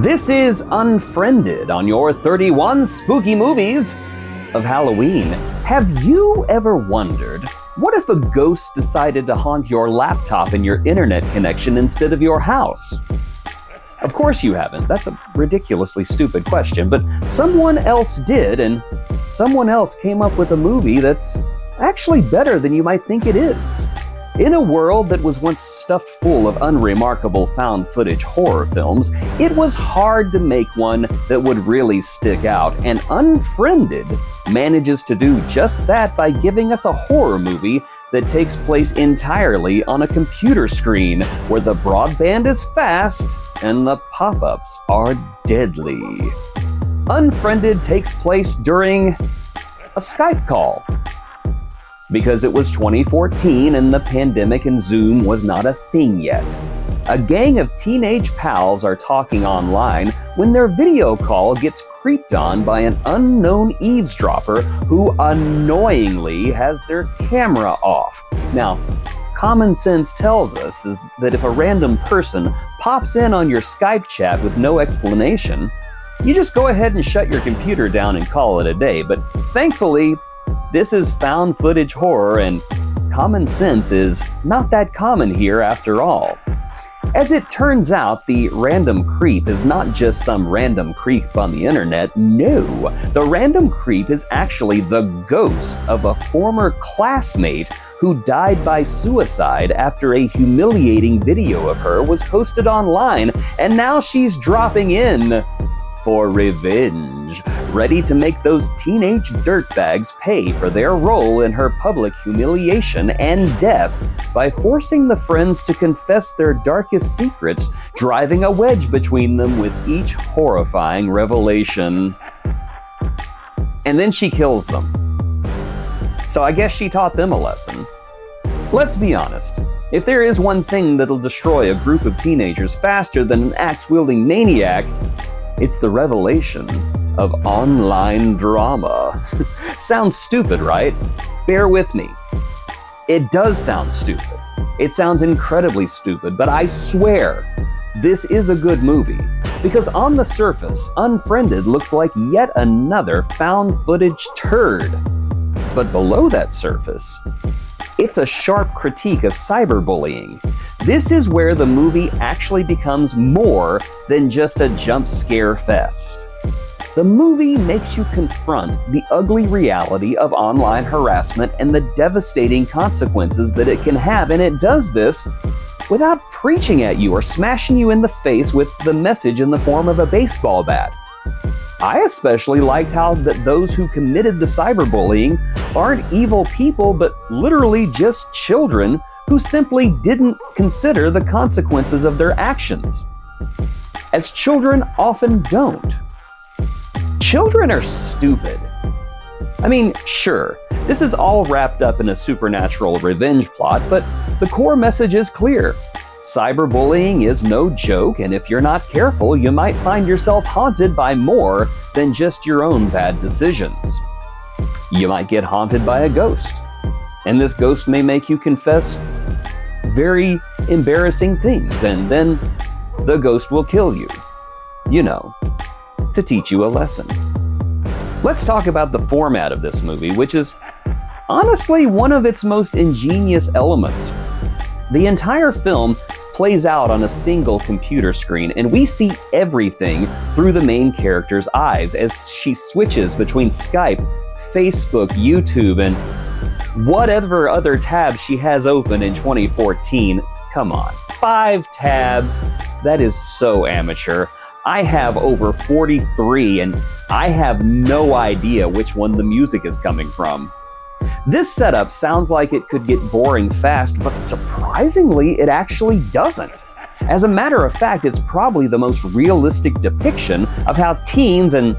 This is Unfriended on your 31 spooky movies of Halloween. Have you ever wondered, what if a ghost decided to haunt your laptop and your internet connection instead of your house? Of course you haven't. That's a ridiculously stupid question, but someone else did, and someone else came up with a movie that's actually better than you might think it is. In a world that was once stuffed full of unremarkable found footage horror films, it was hard to make one that would really stick out, and Unfriended manages to do just that by giving us a horror movie that takes place entirely on a computer screen, where the broadband is fast and the pop-ups are deadly. Unfriended takes place during a Skype call. Because it was 2014 and the pandemic and Zoom was not a thing yet. A gang of teenage pals are talking online when their video call gets creeped on by an unknown eavesdropper who annoyingly has their camera off. Now, common sense tells us is that if a random person pops in on your Skype chat with no explanation, you just go ahead and shut your computer down and call it a day. But thankfully, this is found footage horror, and common sense is not that common here after all. As it turns out, the random creep is not just some random creep on the internet. No, the random creep is actually the ghost of a former classmate who died by suicide after a humiliating video of her was posted online, and now she's dropping in for revenge, ready to make those teenage dirtbags pay for their role in her public humiliation and death by forcing the friends to confess their darkest secrets, driving a wedge between them with each horrifying revelation. And then she kills them. So I guess she taught them a lesson. Let's be honest. If there is one thing that'll destroy a group of teenagers faster than an axe-wielding maniac, it's the revelation of online drama. Sounds stupid, right? Bear with me. It does sound stupid. It sounds incredibly stupid, but I swear, this is a good movie. Because on the surface, Unfriended looks like yet another found footage turd. But below that surface, it's a sharp critique of cyberbullying. This is where the movie actually becomes more than just a jump scare fest. The movie makes you confront the ugly reality of online harassment and the devastating consequences that it can have, and it does this without preaching at you or smashing you in the face with the message in the form of a baseball bat. I especially liked how that those who committed the cyberbullying aren't evil people, but literally just children who simply didn't consider the consequences of their actions. As children often don't. Children are stupid. I mean, sure, this is all wrapped up in a supernatural revenge plot, but the core message is clear. Cyberbullying is no joke, and if you're not careful, you might find yourself haunted by more than just your own bad decisions. You might get haunted by a ghost, and this ghost may make you confess very embarrassing things, and then the ghost will kill you. You know, to teach you a lesson. Let's talk about the format of this movie, which is honestly one of its most ingenious elements. The entire film plays out on a single computer screen, and we see everything through the main character's eyes as she switches between Skype, Facebook, YouTube, and whatever other tabs she has open in 2014. Come on, 5 tabs? That is so amateur. I have over 43, and I have no idea which one the music is coming from. This setup sounds like it could get boring fast, but surprisingly, it actually doesn't. As a matter of fact, it's probably the most realistic depiction of how teens and,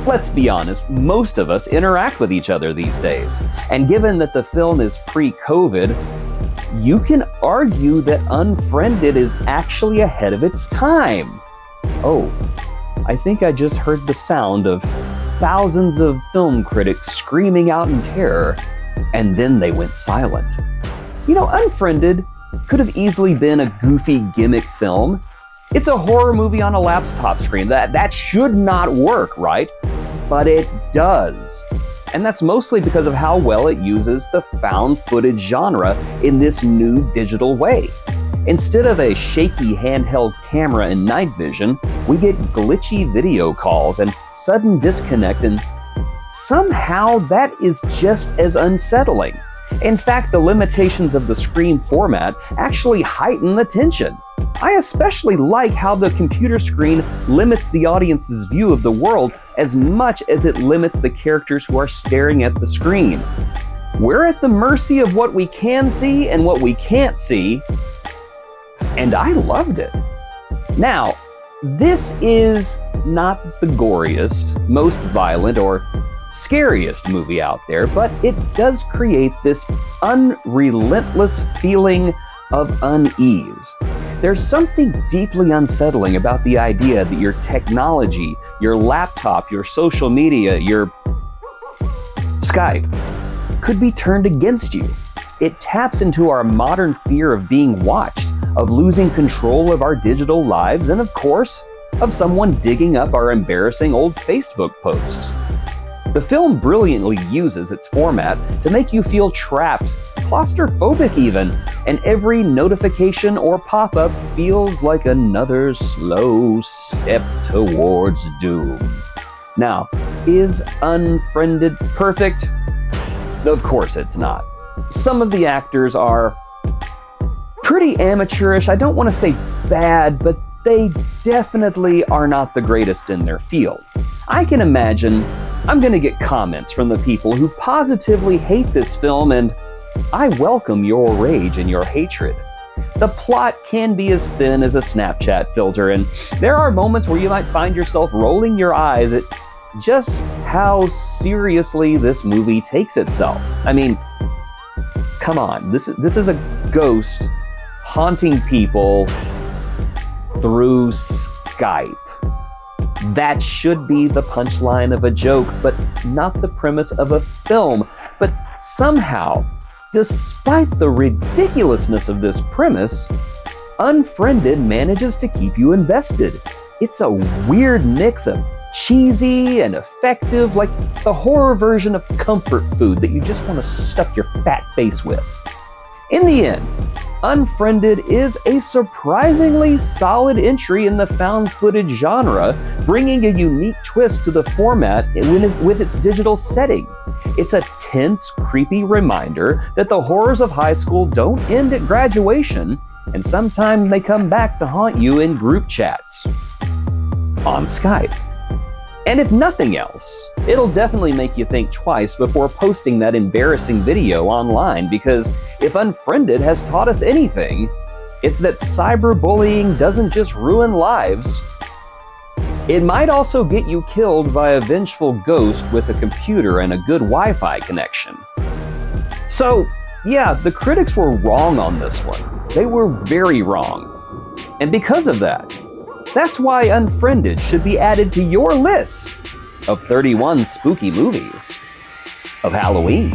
let's be honest, most of us interact with each other these days. And given that the film is pre-COVID, you can argue that Unfriended is actually ahead of its time. Oh, I think I just heard the sound of thousands of film critics screaming out in terror, and then they went silent. You know, Unfriended could have easily been a goofy gimmick film. It's a horror movie on a laptop screen. That should not work, right? But it does. And that's mostly because of how well it uses the found footage genre in this new digital way. Instead of a shaky handheld camera and night vision, we get glitchy video calls and sudden disconnect, and somehow that is just as unsettling. In fact, the limitations of the screen format actually heighten the tension. I especially like how the computer screen limits the audience's view of the world as much as it limits the characters who are staring at the screen. We're at the mercy of what we can see and what we can't see, and I loved it. Now, this is not the goriest, most violent, or scariest movie out there, but it does create this unrelentless feeling of unease. There's something deeply unsettling about the idea that your technology, your laptop, your social media, your Skype could be turned against you. It taps into our modern fear of being watched, of losing control of our digital lives, and of course, of someone digging up our embarrassing old Facebook posts. The film brilliantly uses its format to make you feel trapped, claustrophobic even, and every notification or pop-up feels like another slow step towards doom. Now, is Unfriended perfect? Of course it's not. Some of the actors are pretty amateurish. I don't want to say bad, but they definitely are not the greatest in their field. I can imagine I'm going to get comments from the people who positively hate this film, and I welcome your rage and your hatred. The plot can be as thin as a Snapchat filter, and there are moments where you might find yourself rolling your eyes at just how seriously this movie takes itself. I mean, come on, this is a ghost haunting people through Skype. That should be the punchline of a joke, but not the premise of a film. But somehow, despite the ridiculousness of this premise, Unfriended manages to keep you invested. It's a weird mix of cheesy and effective, like the horror version of comfort food that you just want to stuff your fat face with. In the end, Unfriended is a surprisingly solid entry in the found footage genre, bringing a unique twist to the format with its digital setting. It's a tense, creepy reminder that the horrors of high school don't end at graduation, and sometimes they come back to haunt you in group chats on Skype. And if nothing else, it'll definitely make you think twice before posting that embarrassing video online, because if Unfriended has taught us anything, it's that cyberbullying doesn't just ruin lives. It might also get you killed by a vengeful ghost with a computer and a good Wi-Fi connection. So, yeah, the critics were wrong on this one. They were very wrong. And because of that, that's why Unfriended should be added to your list of 31 spooky movies of Halloween.